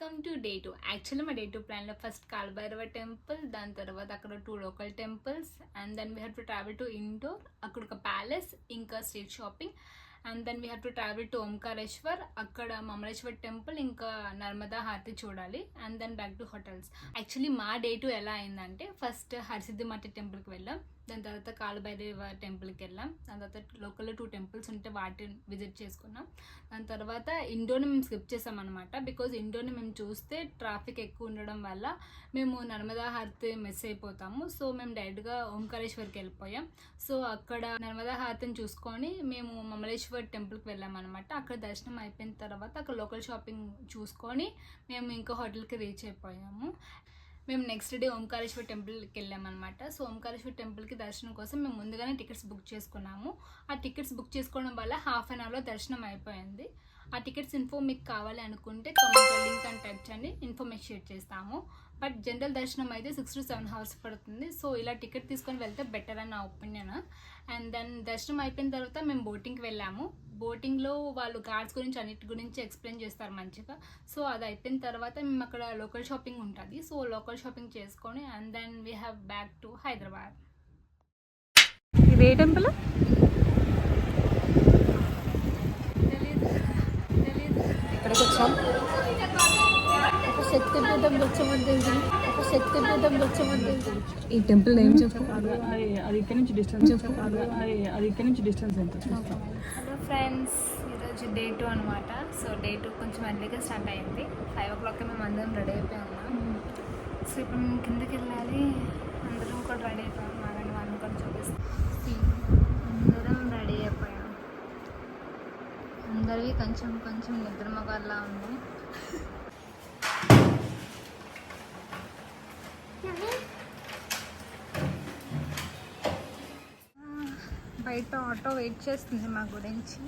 Welcome to day 2. Actually మా day 2 ప్లాన్లో first Kalabhairava temple, దాని తర్వాత అక్కడ 2 local temples, and then we have to travel to Indore, అక్కడ ఒక ప్యాలెస్, ఇంకా street shopping, and then we have to travel to Omkareshwar, అక్కడ మమలేశ్వర్ టెంపుల్, ఇంకా నర్మదా హారతి చూడాలి, and then back to hotels. Actually మా డే 2 ఎలా అయిందంటే, ఫస్ట్ హర్సిద్ధి మట్టి టెంపుల్కి వెళ్ళాం, దాని తర్వాత కాలభైరవ టెంపుల్కి వెళ్ళాం, దాని తర్వాత లోకల్లో 2 టెంపుల్స్ ఉంటే వాటిని విజిట్ చేసుకున్నాం. దాని తర్వాత ఇండోర్ని మేము స్కిప్ చేసాం అనమాట. బికాజ్ ఇండోర్ని మేము చూస్తే ట్రాఫిక్ ఎక్కువ ఉండడం వల్ల మేము నర్మదా హారతి మిస్ అయిపోతాము. సో మేము డైరెక్ట్గా ఓంకారేశ్వర్కి వెళ్ళిపోయాం. సో అక్కడ నర్మదా హారతిని చూసుకొని మేము మమలేశ్వర్ టెంపుల్కి వెళ్ళాం అనమాట. అక్కడ దర్శనం అయిపోయిన తర్వాత అక్కడ లోకల్ షాపింగ్ చూసుకొని మేము ఇంకా హోటల్కి రీచ్ అయిపోయాము. మేము నెక్స్ట్ డే ఓంకారేశ్వర్ టెంపుల్కి వెళ్ళామన్నమాట. సో ఓంకారేశ్వర్ టెంపుల్కి దర్శనం కోసం మేము ముందుగానే టికెట్స్ బుక్ చేసుకున్నాము. ఆ టికెట్స్ బుక్ చేసుకోవడం వల్ల హాఫ్ అన్ అవర్లో దర్శనం అయిపోయింది. ఆ టికెట్స్ ఇన్ఫో మీకు కావాలి అనుకుంటే కామెంట్లో లింక్ అని టైప్ చేయండి, ఇన్ఫర్మేషన్ షేర్ చేస్తాము. బట్ జనరల్ దర్శనం అయితే 6 to 7 hours పడుతుంది. సో ఇలా టికెట్ తీసుకొని వెళ్తే బెటర్ అని నా ఒపీనియన్. అండ్ దెన్ దర్శనం అయిపోయిన తర్వాత మేము బోటింగ్కి వెళ్ళాము. బోటింగ్లో వాళ్ళు గార్డ్స్ గురించి అన్నిటి గురించి ఎక్స్ప్లెయిన్ చేస్తారు మంచిగా. సో అది అయిపోయిన తర్వాత మేము అక్కడ లోకల్ షాపింగ్ ఉంటుంది. సో లోకల్ షాపింగ్ చేసుకొని and then we have back to Hyderabad. ఇదే టెంపుల్ ఇక్కడికి వచ్చాం. ఒక శక్తిపీఠం వచ్చామంటే ఈ టెంపుల్ ఏం చెప్తారు? అది ఇక్కడ నుంచి డిస్టెన్స్ అది ఇక్కడ నుంచి డిస్టెన్స్ ఎంత చూస్తాం. హలో ఫ్రెండ్స్, ఈరోజు డే 2 అనమాట. సో డే 2 కొంచెం ఎర్లీగా స్టార్ట్ అయింది. 5 o'clock మేము అందరం రెడీ అయిపోయి ఉన్నాం. సో ఇప్పుడు మేము కిందకి వెళ్ళాలి. అందరం కూడా రెడీ అయిపోయాం. మారండి వాళ్ళని కూడా చూపిస్తాం. అందరం రెడీ అయిపోయాం. అందరివి కొంచెం కొంచెం నిద్ర మగాల్లా ఉంది. బయట ఆటో వెయిట్ చేస్తుంది మా గురించి.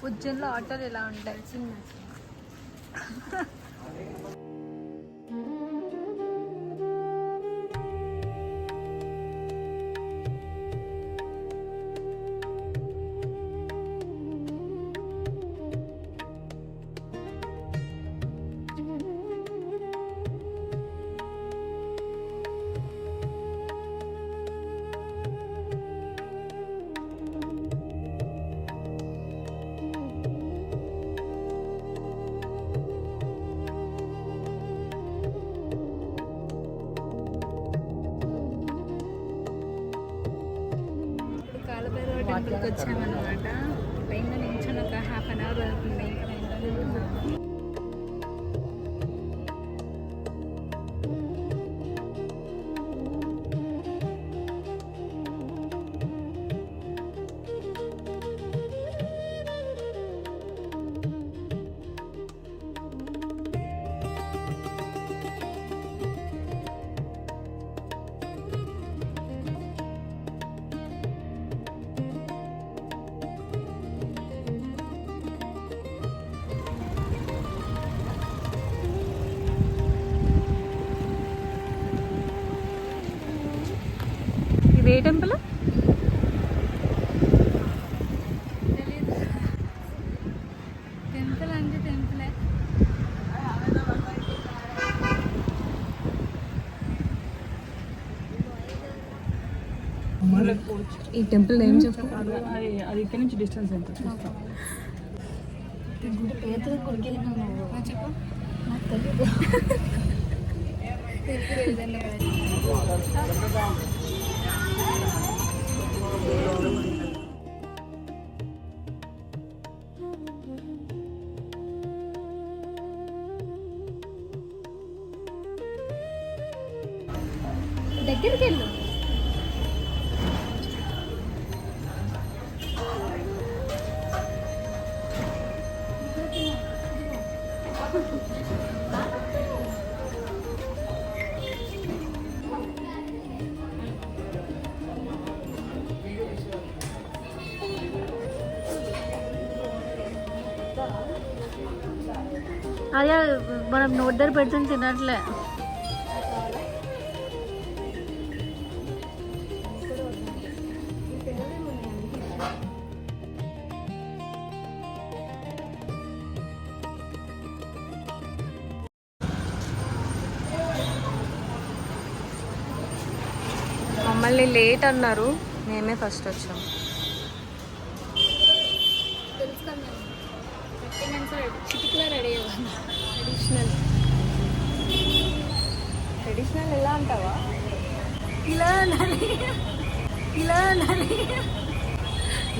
ఉజ్జయిన్లో ఆటోలు ఎలా ఉంటాయి? చిన్న టెంపుల్కి వచ్చామన్నమాట. లైన్లో నిల్చొని ఒక హాఫ్ అన్ అవర్ అవుతుంది. ఇంకా లైన్లోనే ఉన్నాము. ఇదే టెంపుల్ టెంపుల్ అంటే టెంపులే. ఈ టెంపుల్ ఏం చెప్తారు? అది ఇక్కడ నుంచి డిస్టెన్స్ ఎంత చూస్తాం. చెప్పు. దగ్గరికి వెళ్ళు. అదే మనం నోట్ దగ్గర పెట్టుకుని తినట్లే. మమ్మల్ని లేట్ అన్నారు, మేమే ఫస్ట్ వచ్చాం. తెలుసు కదా మేము 30 minutes చిటికలో రెడీ అవ్వాలి. ట్రెడిషనల్ ఎలా అంటావా? ఇలా అనాలి, ఇలా అనాలి.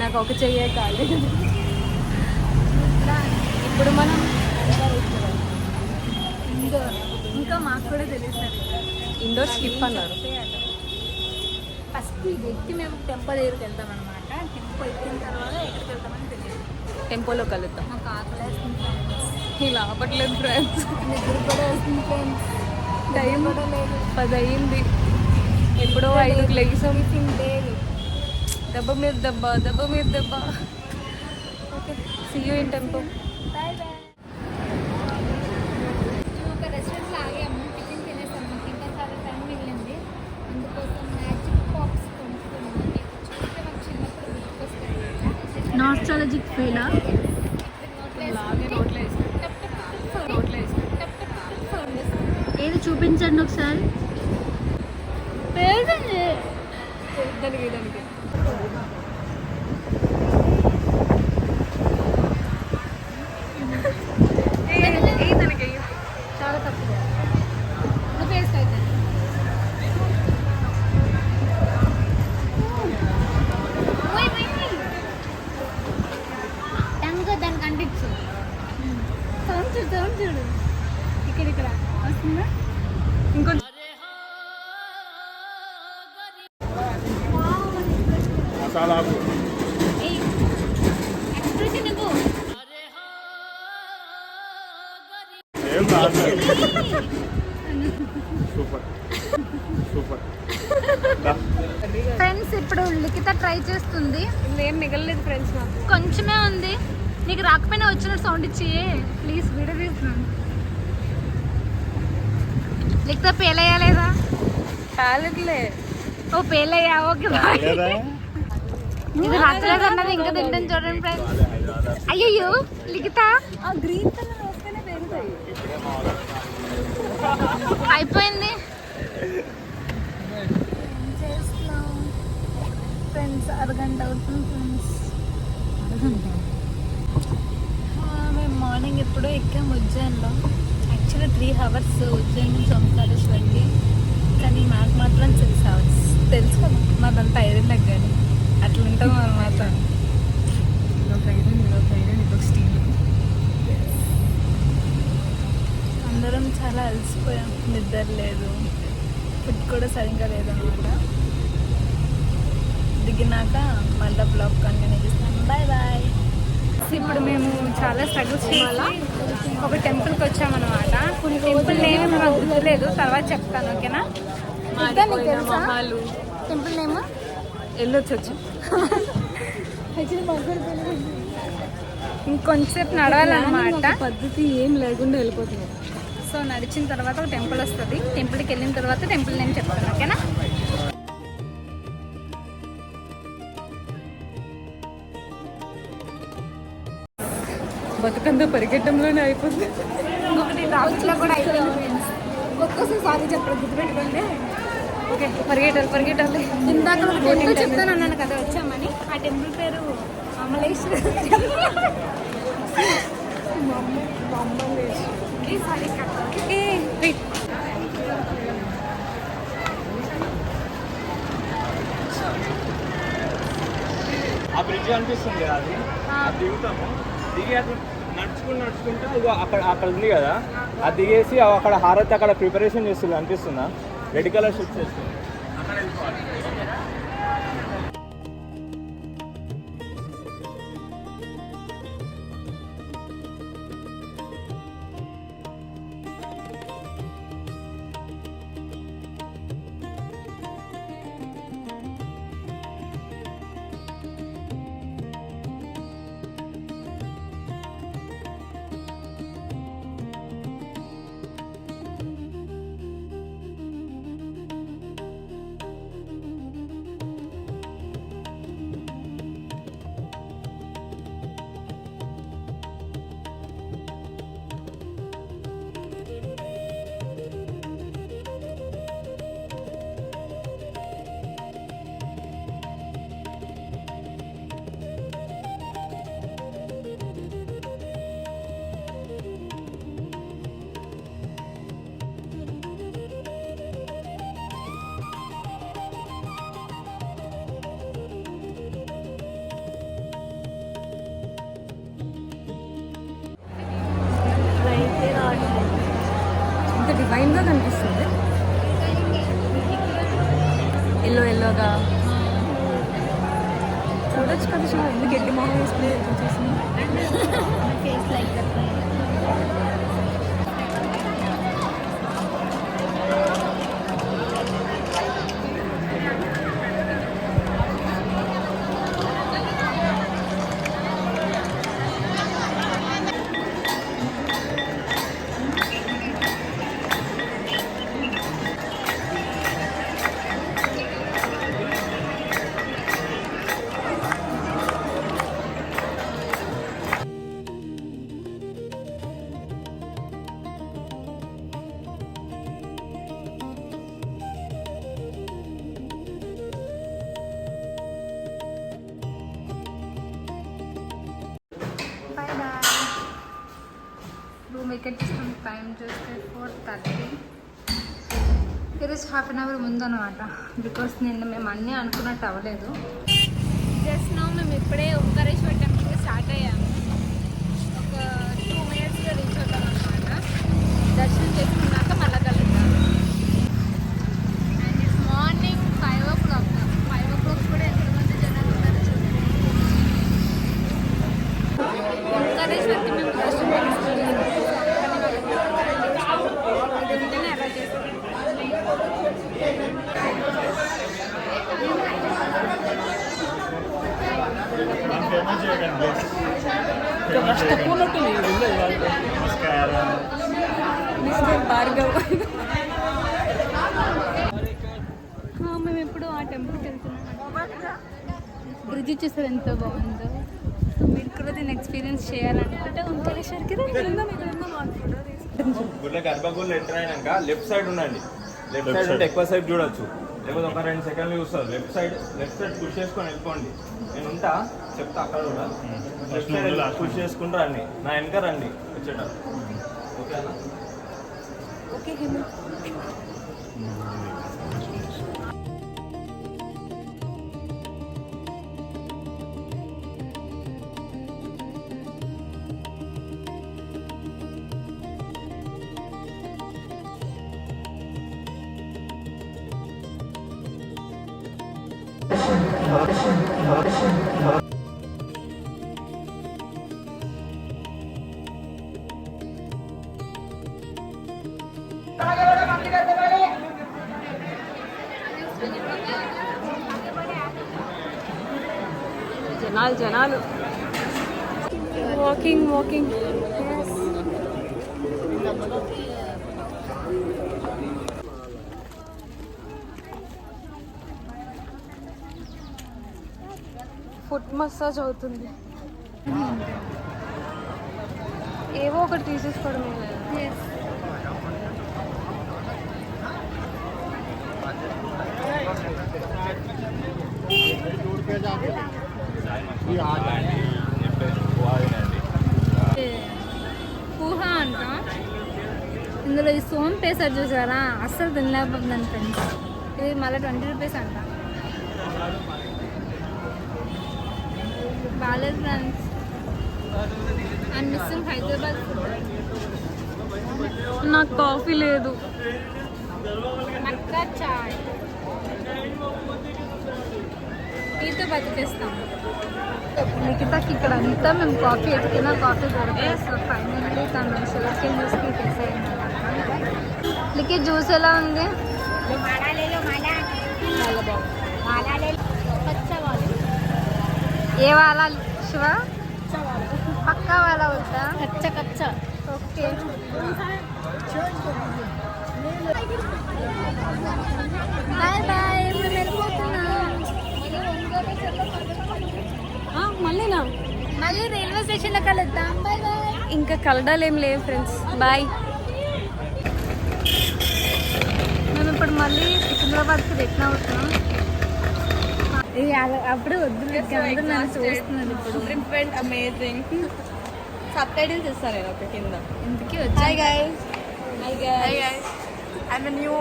నాకు ఒక చెయ్యే కాలేదు. ఇప్పుడు మనం ఇంకా మాకు కూడా తెలుస్తుంది. ఇండోర్ స్కిప్ అన్నారు. ఫస్ట్ ఇది ఎక్కి మేము టెంపో దగ్గరికి వెళ్తాం అనమాట. టెంపో ఎక్కిన తర్వాత ఎక్కడికి వెళ్తామని తెలియదు. టెంపోలో కలుద్దాం. మాకు ఆకలి వేస్తుంది ఫ్రెండ్స్, ఇలా అవ్వట్లేదు ఫ్రెండ్స్. నిద్ర కూడా వేస్తుంది ఫ్రెండ్స్. టైం కూడా లేదు, 10 అయ్యింది. ఎప్పుడో 5కి లెగిసాం. లేదు. దెబ్బ మీద దెబ్బ, దెబ్బ మీద దెబ్బ. Okay, see you in tempo. Bye bye. మేము ఒక రెస్టారెంట్లో ఆగాము, టిఫిన్ తినేసాం. మాకు ఇంకా చాలా టైం మిగిలింది, అందుకోసం మ్యాజిక్ పాప్స్ కొనుక్కున్నాము. మీకు చూస్తే మాకు చిన్నప్పుడు గుర్తుకొస్తాయి. నాస్టాలజిక్ ఫీలా ఏది చూపించండి ఒకసారి. దానికి చాలా తక్కువ పేస్ట్ అవుతుంది. టంగ్ దానికి అంటించు. సౌండ్ చూడు, సౌండ్ చూడు. ఇక్కడ వస్తుందా? ఇంకొంచెం ఏయ్, ఎక్స్ప్రెషన్ ఇవ్వు. ఫ్రెండ్స్ ఇప్పుడు లిఖిత ట్రై చేస్తుంది. ఏం మిగలలేదు ఫ్రెండ్స్ నాకు. కొంచెమే ఉంది. నీకు రాకపోయినా వచ్చినట్టు సౌండ్ ఇచ్చి ప్లీజ్ వీడియో తీస్తున్నాను. లిఖిత పేలయ్యా లేదా? కాలేదులే. ఓ పేలయ్యా, ఓకే బాయ్. ఇది నచ్చలేదు అన్నది ఇంకా తింటాం చూడండి ఫ్రెండ్స్. అయ్యయ్యో లిఖిత, ఆ గ్రీన్ కలర్ వస్తేనే పెరుగుతాయి. అయిపోయింది. ఫ్రెండ్స్ అరగంట అవుతుంది ఫ్రెండ్స్. మేము మార్నింగ్ ఎప్పుడో ఎక్కాము ఉజ్జయిన్లో. యాక్చువల్లీ 3 hours ఉజ్జయిన్ నుంచి ఓంకారేశ్వర్కి, కానీ మాకు మాత్రం 6 hours. తెలుసు కదా మాదంతా ఐరన్ లెగ్ కానీ అట్లా ఉంటాం అనమాట. ఇదొక స్టీల్. అందరం చాలా అలసిపోయాం, నిద్ర లేదు, ఫుడ్ కూడా సరిగ్గా లేదన్నమాట. దిగినాక మళ్ళీ బ్లాగ్ కంటిన్యూ చేస్తాను. Bye bye. ఇప్పుడు మేము చాలా స్ట్రగుల్స్ చేయాలి. ఒక టెంపుల్కి వచ్చామన్నమాట. టెంపుల్ నేమ్ మాకు గుర్తులేదు, తర్వాత చెప్తాను, ఓకేనా? మహాలు టెంపుల్ నేమ్ వెళ్ళొచ్చు. ఇంకొంచెంసేపు నడవాలన్నమాట. పద్ధతి ఏం లేకుండా వెళ్ళిపోతుంది. సో నడిచిన తర్వాత ఒక టెంపుల్ వస్తుంది. టెంపుల్కి వెళ్ళిన తర్వాత టెంపుల్ నేమ్ చెప్తాను, ఓకేనా? బతుకంతా పరిగెట్టంలోనే అయిపోతుంది. ఇంకొకటి రావచ్చులో కూడా అయిపోయింది. ఒక్కోసారి సారీ చెప్పడం గుర్తుపెట్టుకోండి. ఓకే, పరిగెట్టాలి. ఇందాక ఒక టెంపుల్ చెప్తాను అన్నాను కదా వచ్చామని. ఆ టెంపుల్ పేరు అమలేశ్వర. సారీ ఆ బ్రిడ్జ్ అనిపిస్తుంది కదా, అది దిగుతాము. దిగి అట్లా నడుచుకుంటా ఇగో అక్కడ ఉంది కదా, అది దిగేసి అక్కడ హారతి అక్కడ ప్రిపరేషన్ చేస్తుంది అనిపిస్తుందా, రెడ్ కలర్ షిఫ్ట్ చేస్తుంది అక్కడ వెళ్ళిపోవాలి. డివైన్గా కనిపిస్తుంది. ఎల్లోగా చూడొచ్చు కదా శివ, ఎందుకు ఎట్టి మొహం వేసుకుని చూసేసింది. ఫేస్ లైక్ రూమ్ ఎక్కడికి టైం చూస్తే 4:30. ఈరోజు హాఫ్ అన్ అవర్ ముందనమాట, బికాస్ నిన్న మేము అన్నీ అనుకున్నట్టు అవ్వలేదు. జస్ట్ నౌ మేము ఇప్పుడే ఓంకారేశ్వర టెంపుల్కి స్టార్ట్ అయ్యాము. ఒక 2 minutesలో రీచ్ అవుతాం అనమాట. దర్శనం చేసుకున్నాక మళ్ళీ కలుద్దాం. And it's morning 5 o'clock. 5 o'clock కూడా ఎంతమంది జనాలు ఉన్నారో చూడండి. ఓంకారేశ్వర్కి మేము దర్శనం చేసుకోలేదు. ఇది ఉంటేనే అలా చేస్తాం. తక్కువ ఉన్నట్టుంది. మిస్టర్ భార్గవ్. మేము ఎప్పుడు ఆ టెంపుల్కి వెళ్తున్నాం. బ్రిడ్జ్ చూసారు ఎంత బాగుందో. సో మీరు కూడా దీన్ని ఎక్స్పీరియన్స్ చేయాలనుకుంటే ఓంకారేశ్వర్కి వెళ్దాం. గుళ్ళ గర్భగుళ్ళు ఎంటర్ అయినాక లెఫ్ట్ సైడ్ ఉండండి. లెఫ్ట్ సైడ్ ఉంటే ఎక్కువ సేపు చూడొచ్చు, లేకపోతే ఒక 2 సెకండ్లు చూస్తారు. లెఫ్ట్ సైడ్ పుష్ చేసుకొని వెళ్ళిపోండి. నేను ఉంటా, చెప్తా అక్కడ కూడా. లెఫ్ట్ సైడ్ పుష్ చేసుకుంటూ రండి, నా వెనక రండి వచ్చేటప్పుడు. ఓకేనా? ఓకే హేమ. జనాలు వాకింగ్. ఫుట్ మసాజ్ అవుతుంది. ఏవో ఒకటి తీసేసుకోవడమే. పూహ అంట. ఇందులో ఈ సోమ్ పేసర్ చూసారా, అస్సలు తినలేకపోతున్నాను ఫ్రెండ్స్. ఇది మళ్ళీ 20 రూపీస్ అంట. బాలేదు friends. I'm missing Hyderabad food. నాకు కాఫీ లేదు. మక్కా చాయ్ టీతో బతికేస్తాం. మిగతాకి ఇక్కడ అంతా మేము కాఫీ ఎత్తుకున్నా కాఫీ దొరకదు. సో ఫైనల్లీ తను షుగర్ జ్యూస్కి తీసేయండి. నీకు జ్యూస్ ఎలా ఉంది? ఏ వాలా శివ? పక్కా వాలా వద్దా? కచ్చా ఓకే. బాయ్ బాయ్, మేము వెళ్ళిపోతున్నాం. మళ్ళీనా? మళ్ళీ రైల్వే స్టేషన్లో కలుద్దాం. Bye bye. ఇంకా కలడాలు ఏం లేవు ఫ్రెండ్స్. బాయ్. మేము ఇప్పుడు మళ్ళీ సికింద్రాబాద్కి రిటర్న్ అవుతున్నాం. అప్పుడు వద్దు, అందరూ నన్ను చూస్తున్నారు ఇప్పుడు. Trip amazing. సబ్ టైటిల్స్ ఇస్తాను నేను ఒక కింద. ఇంటికి వచ్చి Hi guys. I'm a new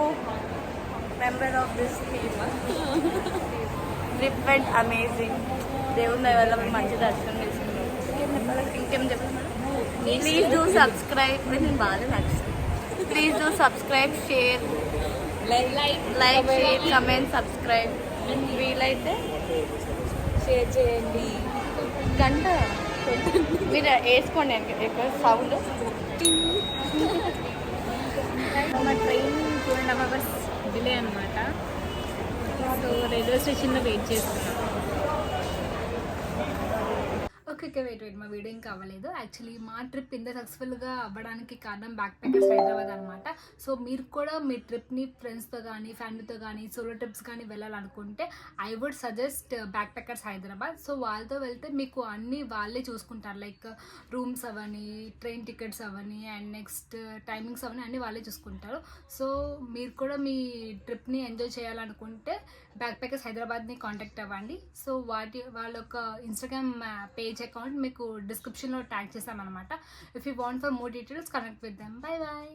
member of this team. Trip went amazing. దేవుని దయ వల్ల మేము మంచి దర్శనం చేసుకున్నాం. ఇంకేం చెప్పాలి? Please do subscribe. నేను బాగా నచ్చింది. Please do subscribe, share, like, share, comment, subscribe. వీలైతే షేర్ చేయండి. గంట మీరు వేసుకోండి ఎక్కువ సౌండ్. మా ట్రైన్ 2.5 hours డిలే అనమాట. సో రైల్వే స్టేషన్లో వెయిట్ చేస్తున్నాం. ఓకే వెయిట్ మా వీడియో ఇంకా అవ్వలేదు. యాక్చువల్లీ మా ట్రిప్ ఇంత సక్సెస్ఫుల్గా అవ్వడానికి కారణం బ్యాక్ ప్యాకర్స్ హైదరాబాద్ అనమాట. సో మీరు కూడా మీ ట్రిప్ని ఫ్రెండ్స్తో కానీ ఫ్యామిలీతో కానీ సోలో ట్రిప్స్ కానీ వెళ్ళాలనుకుంటే I would suggest backpackers Hyderabad. So వాళ్ళతో వెళ్తే మీకు అన్నీ వాళ్ళే చూసుకుంటారు, లైక్ రూమ్స్ అవని, ట్రైన్ టికెట్స్ అవని, అండ్ నెక్స్ట్ టైమింగ్స్ అవని అన్నీ వాళ్ళే చూసుకుంటారు. సో మీరు కూడా మీ ట్రిప్ని ఎంజాయ్ చేయాలనుకుంటే బ్యాక్ ప్యాకర్స్ హైదరాబాద్ని కాంటాక్ట్ అవ్వండి. సో వాళ్ళ యొక్క ఇన్స్టాగ్రామ్ పేజ్ అకౌంట్ మీకు డిస్క్రిప్షన్లో ట్యాగ్ చేసామన్నమాట. If you want for more details connect with them. Bye bye.